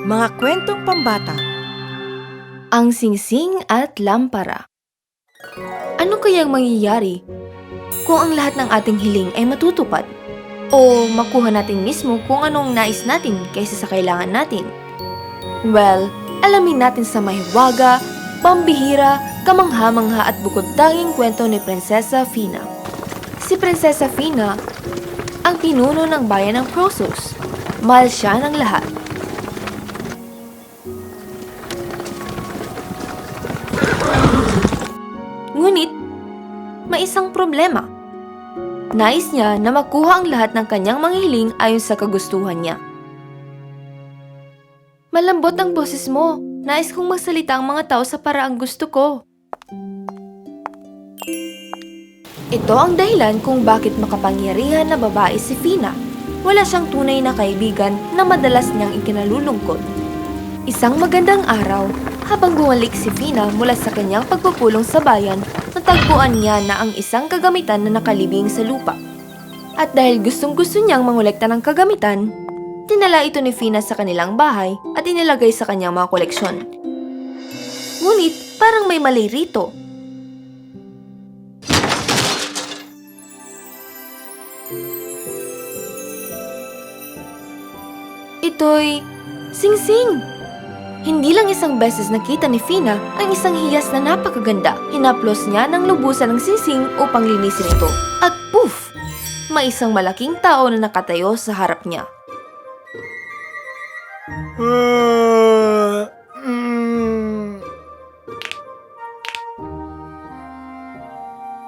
Mga kwentong pambata. Ang Singsing at Lampara. Ano kayang mangyayari kung ang lahat ng ating hiling ay matutupad? O makuha natin mismo kung anong nais natin kaysa sa kailangan natin? Well, alamin natin sa mahiwaga, pambihira, kamangha-mangha at bukod-tanging kwento ni Prinsesa Fina. Si Prinsesa Fina ang pinuno ng bayan ng Prosos. Mahal siya ng lahat. Ngunit, may isang problema. Nais niya na makuha ang lahat ng kanyang mga hiling ayon sa kagustuhan niya. Malambot ang boses mo. Nais kong magsalita ang mga tao sa paraang gusto ko. Ito ang dahilan kung bakit makapangyarihan na babae si Fina. Wala siyang tunay na kaibigan na madalas niyang ikinalulungkot. Isang magandang araw, habang bumalik si Fina mula sa kanyang pagpupulong sa bayan, natagpuan niya na ang isang kagamitan na nakalibing sa lupa. At dahil gustong-gusto niyang mangolekta ng kagamitan, dinala ito ni Fina sa kanilang bahay at inilagay sa kanyang mga koleksyon. Ngunit parang may mali rito. Ito'y Singsing! Hindi lang isang beses nakita ni Fina ang isang hiyas na napakaganda. Hinaplos niya ng lubusan ng singsing upang linisin ito. At poof! May isang malaking tao na nakatayo sa harap niya.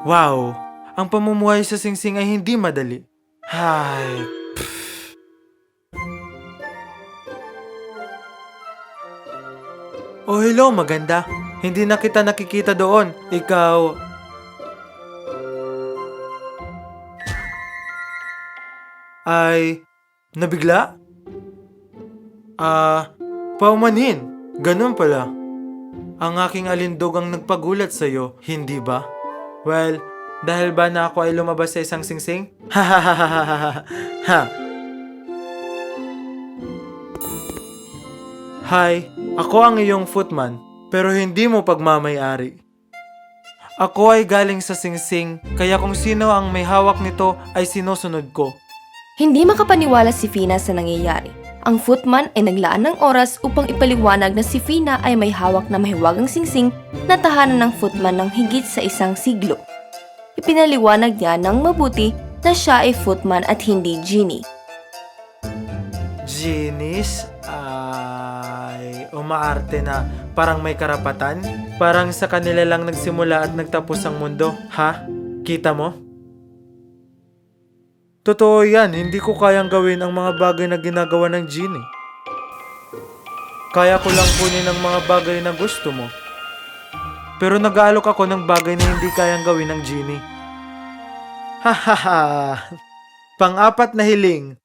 Wow! Ang pamumuhay sa singsing ay hindi madali. Hay! Oh, hello, maganda. Hindi na kita nakikita doon. Ikaw... ay... nabigla? Paumanhin. Ganun pala. Ang aking alindog ang nagpagulat sa'yo, hindi ba? Well, dahil ba na ako ay lumabas sa isang singsing? Ha. Hi, ako ang iyong footman, pero hindi mo pagmamay-ari. Ako ay galing sa singsing, kaya kung sino ang may hawak nito ay sinusunod ko. Hindi makapaniwala si Fina sa nangyayari. Ang footman ay naglaan ng oras upang ipaliwanag na si Fina ay may hawak na mahiwagang singsing na tahanan ng footman ng higit sa isang siglo. Ipinaliwanag niya ng mabuti na siya ay footman at hindi genie. Genies? Ay, umaarte na parang may karapatan? Parang sa kanila lang nagsimula at nagtapos ang mundo, ha? Kita mo? Totoo yan, hindi ko kayang gawin ang mga bagay na ginagawa ng genie. Kaya ko lang kunin ang mga bagay na gusto mo. Pero nag-aalok ako ng bagay na hindi kayang gawin ng genie. Hahaha! Pang-apat na hiling.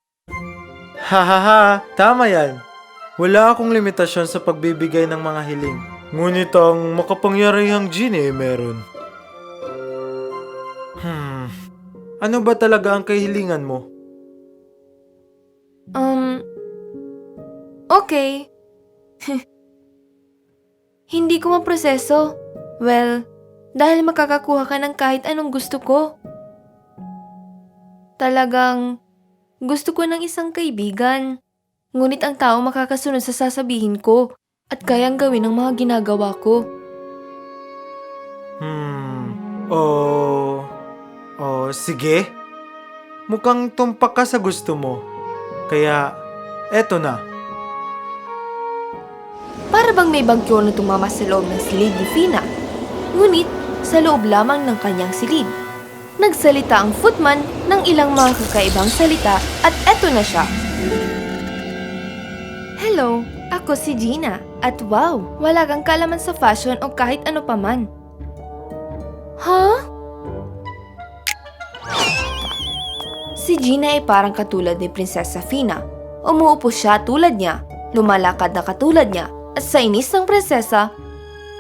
Hahaha! Tama yan. Wala akong limitasyon sa pagbibigay ng mga hiling. Ngunit ang makapangyarihang genie ay meron. Ano ba talaga ang kahilingan mo? Okay. Hindi ko maproseso. Well, dahil makakakuha ka ng kahit anong gusto ko. Talagang gusto ko ng isang kaibigan. Ngunit ang tao makakasunod sa sasabihin ko at kayang gawin ang mga ginagawa ko. Sige. Mukhang tumpak ka sa gusto mo. Kaya, eto na. Para bang may bagyo na tumama sa loob ng silid ni Fina. Ngunit, sa loob lamang ng kanyang silid. Nagsalita ang footman ng ilang mga kakaibang salita at eto na siya. Hello, ako si Gina. At wow, wala kang kalaman sa fashion o kahit ano paman. Huh? Si Gina ay parang katulad ni Prinsesa Fina. Umuupo siya tulad niya, lumalakad na katulad niya, at sa inis ng prinsesa,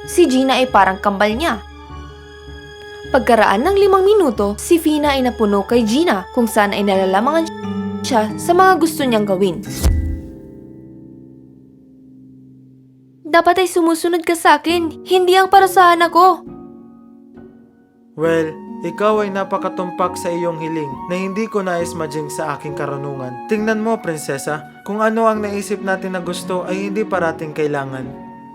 si Gina ay parang kambal niya. Pagkaraan ng 5 minuto, si Fina ay napuno kay Gina kung saan ay nalalamangan siya sa mga gusto niyang gawin. Dapat ay sumusunod ka sa akin, hindi ang parusahan ako. Well, ikaw ay napakatumpak sa iyong hiling na hindi ko nais majing sa aking karunungan. Tingnan mo, prinsesa, kung ano ang naisip natin na gusto ay hindi parating kailangan.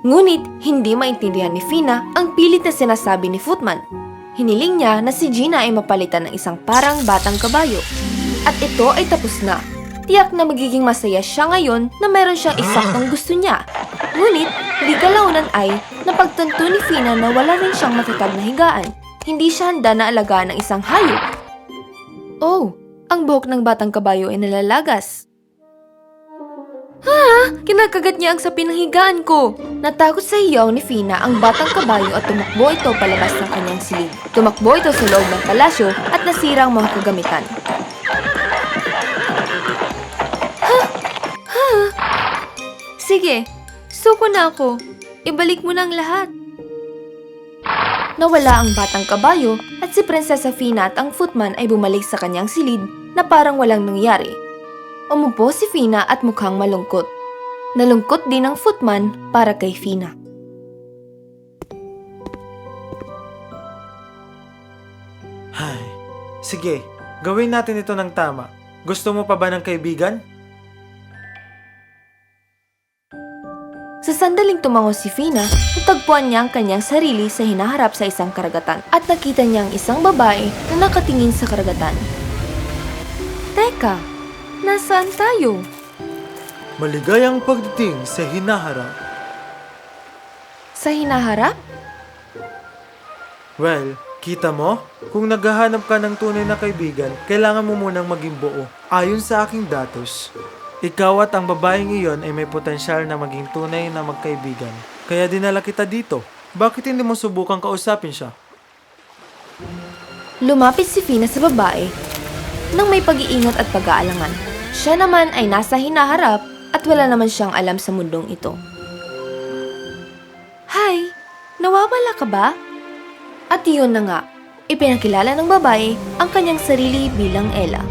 Ngunit hindi maintindihan ni Fina ang pilit na sinasabi ni Footman. Hiniling niya na si Gina ay mapalitan ng isang parang batang kabayo. At ito ay tapos na. Tiyak na magiging masaya siya ngayon na meron siyang eksaktong gusto niya. Ngunit, di kalaunan ay napagtanto ni Fina na wala rin siyang matatag na higaan. Hindi siya handa na alagaan ng isang hayop. Oh, ang buhok ng batang kabayo ay nalalagas. Kinakagat niya ang sapin ng higaan ko. Natakot sa hiyaw ni Fina ang batang kabayo at tumakbo ito palabas ng kanyang silid. Tumakbo ito sa loob ng palasyo at nasira ang mga kagamitan. Sige, suko na ako. Ibalik mo na ang lahat. Nawala ang batang kabayo at si Prinsesa Fina at ang footman ay bumalik sa kanyang silid na parang walang nangyari. Umupo si Fina at mukhang malungkot. Nalungkot din ang footman para kay Fina. Ay, sige, gawin natin ito ng tama. Gusto mo pa ba ng kaibigan? Sa sandaling tumango si Fina, natagpuan niya ang kanyang sarili sa hinaharap sa isang karagatan at nakita niya ang isang babae na nakatingin sa karagatan. Teka, nasaan tayo? Maligayang pagdating sa hinaharap. Sa hinaharap? Well, kita mo? Kung naghahanap ka ng tunay na kaibigan, kailangan mo munang maging buo. Ayon sa aking datos, ikaw at ang babaeng iyon ay may potensyal na maging tunay na magkaibigan. Kaya dinala kita dito. Bakit hindi mo subukang kausapin siya? Lumapit si Fina sa babae nang may pag-iingat at pag-aalangan. Siya naman ay nasa hinaharap at wala naman siyang alam sa mundong ito. Hi! Nawawala ka ba? At iyon na nga, ipinakilala ng babae ang kanyang sarili bilang Ella.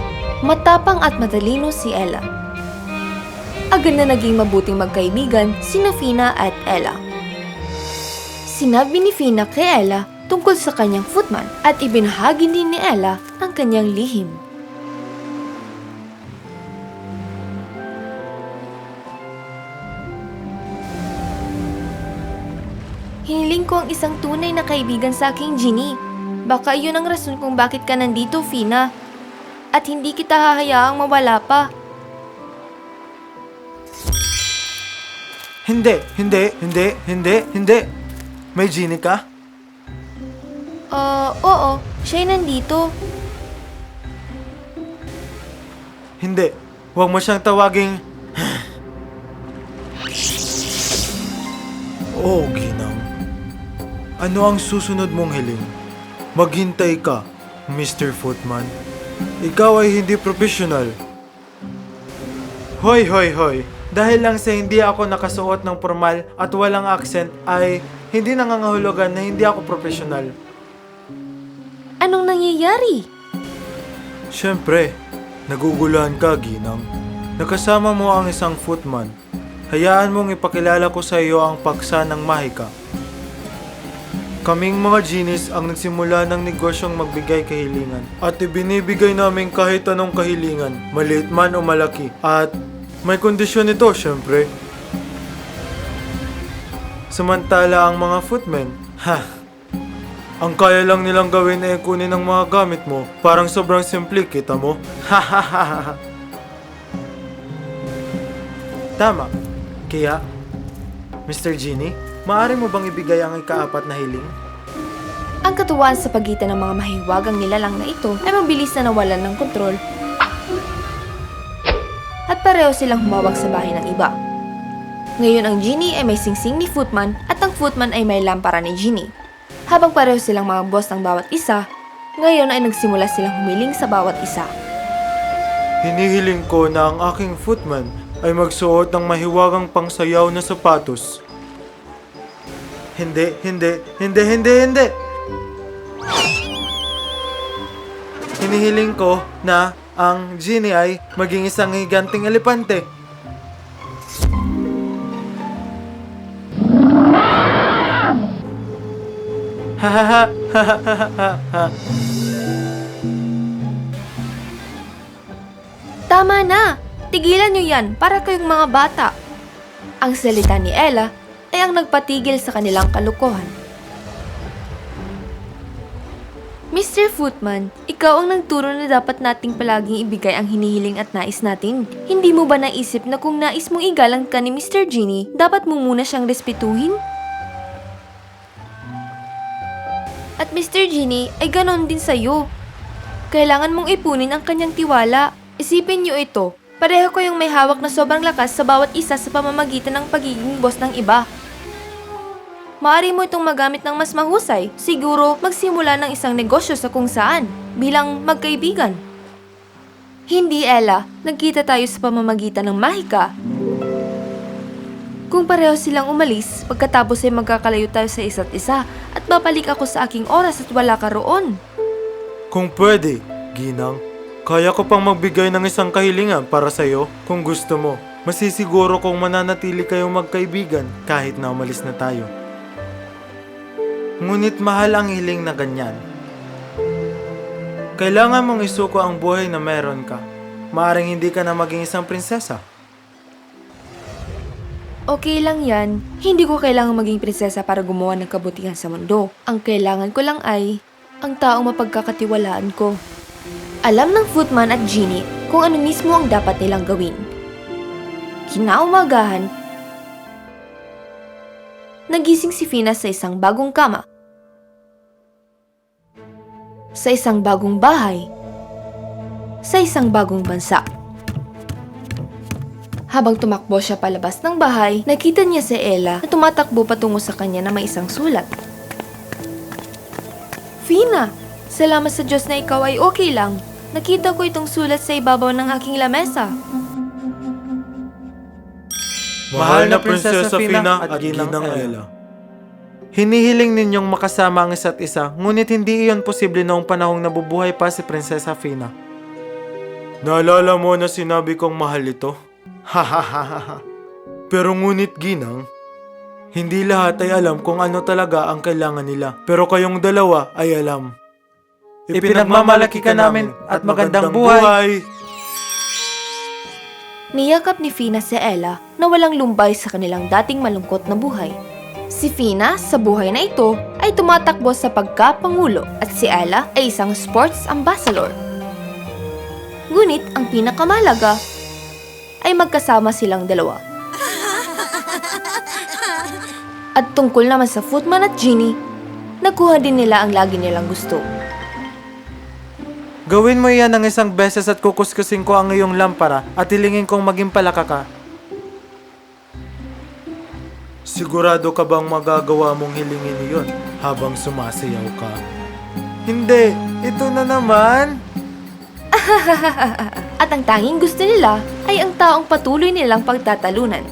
Matapang at matalino si Ella. Agad na naging mabuting magkaibigan sina Fina at Ella. Sinabi ni Fina kay Ella tungkol sa kanyang footman at ibinahagi din ni Ella ang kanyang lihim. Hiniling ko ang isang tunay na kaibigan sa aking Ginny. Baka iyon ang rason kung bakit ka nandito, Fina. At hindi kita hahayaang mawala pa. Hindi. May genie ka? Oo. Siya'y nandito. Hindi. Huwag mo siyang tawaging... Oh, ginang. Ano ang susunod mong hiling? Maghintay ka, Mr. Footman. Ikaw ay hindi professional. Hoy! Dahil lang sa hindi ako nakasuot ng formal at walang accent ay hindi nangangahulugan na hindi ako professional. Anong nangyayari? Siyempre, naguguluhan ka, ginang. Nakasama mo ang isang footman. Hayaan mong ipakilala ko sa iyo ang paksa ng mahika. Kaming mga genies ang nagsimula ng negosyong magbigay kahilingan at ibinibigay namin kahit anong kahilingan, maliit man o malaki. At may kondisyon ito, syempre. Samantala ang mga footmen, ang kaya lang nilang gawin ay kunin ang mga gamit mo. Parang sobrang simple, kita mo? Tama. Kaya, Mr. Genie, maaari mo bang ibigay ang ikaapat na hiling? Ang katuwaan sa pagitan ng mga mahiwagang nilalang na ito ay mabilis na nawalan ng kontrol. At pareho silang humawak sa bahay ng iba. Ngayon ang Genie ay may singsing ni Footman at ang Footman ay may lampara ni Genie. Habang pareho silang mga boss ng bawat isa, ngayon ay nagsimula silang humiling sa bawat isa. Hinihiling ko na ang aking footman ay magsuot ng mahiwagang pangsayaw na sapatos. Hindi. Hinihiling ko na ang Genie ay maging isang higanting elepante. Tama na! Tigilan niyo yan para kayong mga bata. Ang salita ni Ella ay ang nagpatigil sa kanilang kalukuhan. Mr. Footman, ikaw ang nagturo na dapat nating palaging ibigay ang hinihiling at nais natin. Hindi mo ba naisip na kung nais mong igalang ka ni Mr. Genie, dapat mo muna siyang respetuhin? At Mr. Genie ay ganon din sa'yo. Kailangan mong ipunin ang kanyang tiwala. Isipin niyo ito, pareho ko yung may hawak na sobrang lakas sa bawat isa sa pamamagitan ng pagiging boss ng iba. Maaari mo itong magamit ng mas mahusay. Siguro magsimula ng isang negosyo sa kung saan, bilang magkaibigan. Hindi, Ella. Nagkita tayo sa pamamagitan ng mahika. Kung pareho silang umalis, pagkatapos ay magkakalayo tayo sa isa't isa at babalik ako sa aking oras at wala ka roon. Kung pwede, Ginang, kaya ko pang magbigay ng isang kahilingan para sa'yo kung gusto mo. Masisiguro kong mananatili kayong magkaibigan kahit na umalis na tayo. Ngunit mahal ang hiling na ganyan. Kailangan mong isuko ang buhay na meron ka. Maaring hindi ka na maging isang prinsesa. Okay lang yan. Hindi ko kailangang maging prinsesa para gumawa ng kabutihan sa mundo. Ang kailangan ko lang ay ang taong mapagkakatiwalaan ko. Alam ng Footman at Genie kung ano mismo ang dapat nilang gawin. Kinaumagahan, nagising si Fina sa isang bagong kama. Sa isang bagong bahay. Sa isang bagong bansa. Habang tumakbo siya palabas ng bahay, nakita niya si Ella na tumatakbo patungo sa kanya na may isang sulat. Fina, salamat sa Diyos na ikaw ay okay lang. Nakita ko itong sulat sa ibabaw ng aking lamesa. Mahal na Prinsesa Fina at Ginang Ella. Hinihiling ninyong makasama ang isa't isa, ngunit hindi iyon posible noong panahong nabubuhay pa si Prinsesa Fina. Naalala mo na sinabi kong mahal ito? Hahaha. Pero ngunit Ginang, hindi lahat ay alam kung ano talaga ang kailangan nila. Pero kayong dalawa ay alam. Ipinagmamalaki ka namin at magandang buhay! Niyakap ni Fina si Ella na walang lumbay sa kanilang dating malungkot na buhay. Si Fina sa buhay na ito ay tumatakbo sa pagkapangulo at si Ella ay isang sports ambassador. Ngunit ang pinakamalaga ay magkasama silang dalawa. At tungkol naman sa Footman at Genie, nakuha din nila ang lagi nilang gusto. Gawin mo yan ng isang beses at kukuskusin ko ang iyong lampara at hilingin kong maging palaka ka. Sigurado ka bang magagawa mong hilingin iyon habang sumasayaw ka? Hindi, ito na naman. At ang tanging gusto nila ay ang taong patuloy nilang pagtatalunan.